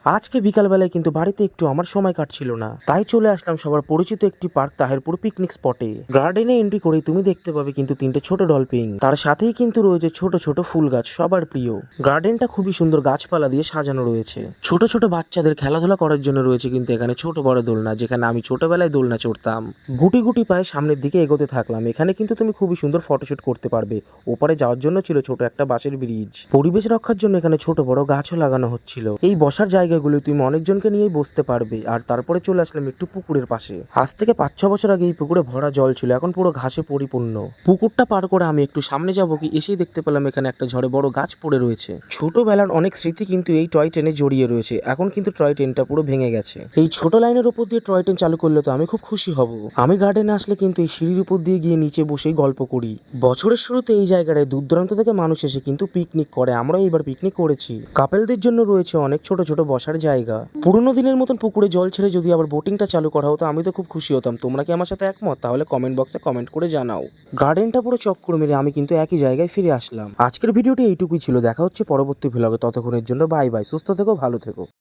আজকে বিকালবেলায় কিন্তু বাড়িতে একটু আমার সময় কাটছিল না, তাই চলে আসলাম সবার পরিচিত একটি পার্ক তাহেরপুর পিকনিক স্পটে। গার্ডেনে এন্ট্রি করেই তুমি দেখতে পাবে কিন্তু তিনটে ছোট ডলফিন, তার সাথেই কিন্তু রয়েছে ছোট ছোট ফুল গাছ, সবার প্রিয়। গার্ডেনটা খুবই সুন্দর গাছপালা দিয়ে সাজানো রয়েছে। ছোট ছোট বাচ্চাদের খেলাধুলা করার জন্য রয়েছে কিন্তু এখানে ছোট বড় দোলনা, যেখানে আমি ছোটবেলায় দোলনা চড়তাম। গুটি গুটি পায়ে সামনের দিকে এগোতে থাকলাম। এখানে কিন্তু তুমি খুবই সুন্দর ফটোশুট করতে পারবে। ওপারে যাওয়ার জন্য ছিল ছোট একটা বাঁশের ব্রিজ। পরিবেশ রক্ষার জন্য এখানে ছোট বড় গাছও লাগানো হচ্ছিল। এই বসার জায়গাগুলো তুমি অনেকজনকে নিয়েই বসতে পারবে। আর তারপরে চলে আসলাম একটু পুকুরের পাশে। আজ থেকে 5-6 বছর আগে এই পুকুরে ভরা জল ছিল, এখন পুরো ঘাসে পরিপূর্ণ। পুকুরটা পার করে আমি একটু সামনে যাবো কি এসেই দেখতে পেলাম এখানে একটা ঝড়ে বড় গাছ পড়ে রয়েছে। ছোটবেলার অনেক স্মৃতি কিন্তু এই টয় ট্রেনে জড়িয়ে রয়েছে। এখন কিন্তু টয় ট্রেনটা পুরো ভেঙে গেছে। এই ছোট লাইনের উপর দিয়ে টয় ট্রেন চালু করলে তো আমি খুব খুশি হব। আমি গার্ডেনে আসলে কিন্তু এই সিঁড়ির উপর দিয়ে গিয়ে নিচে বসেই গল্প করি। বছরের শুরুতে এই জায়গাটায় দূর দূরান্ত থেকে মানুষ এসে কিন্তু পিকনিক করে। আমরাও এবার পিকনিক করেছি। কাপেলদের জন্য রয়েছে অনেক ছোট ছোট বসার জায়গা। পুরোনো দিনের মতন পুকুরে জল ছেড়ে যদি আবার বোটিংটা চালু করা হতো আমি তো খুব খুশি হতাম। তোমরা কি আমার সাথে একমত? তাহলে কমেন্ট বক্সে কমেন্ট করে জানাও। গার্ডেনটা পুরো চক্কর মেরে আমি কিন্তু একই জায়গায় ফিরে আসলাম। আজকের ভিডিওটি এইটুকুই ছিল। দেখা হচ্ছে পরবর্তী ভ্লগে। ততক্ষণের জন্য বাই বাই। সুস্থ থেকো, ভালো থেকো।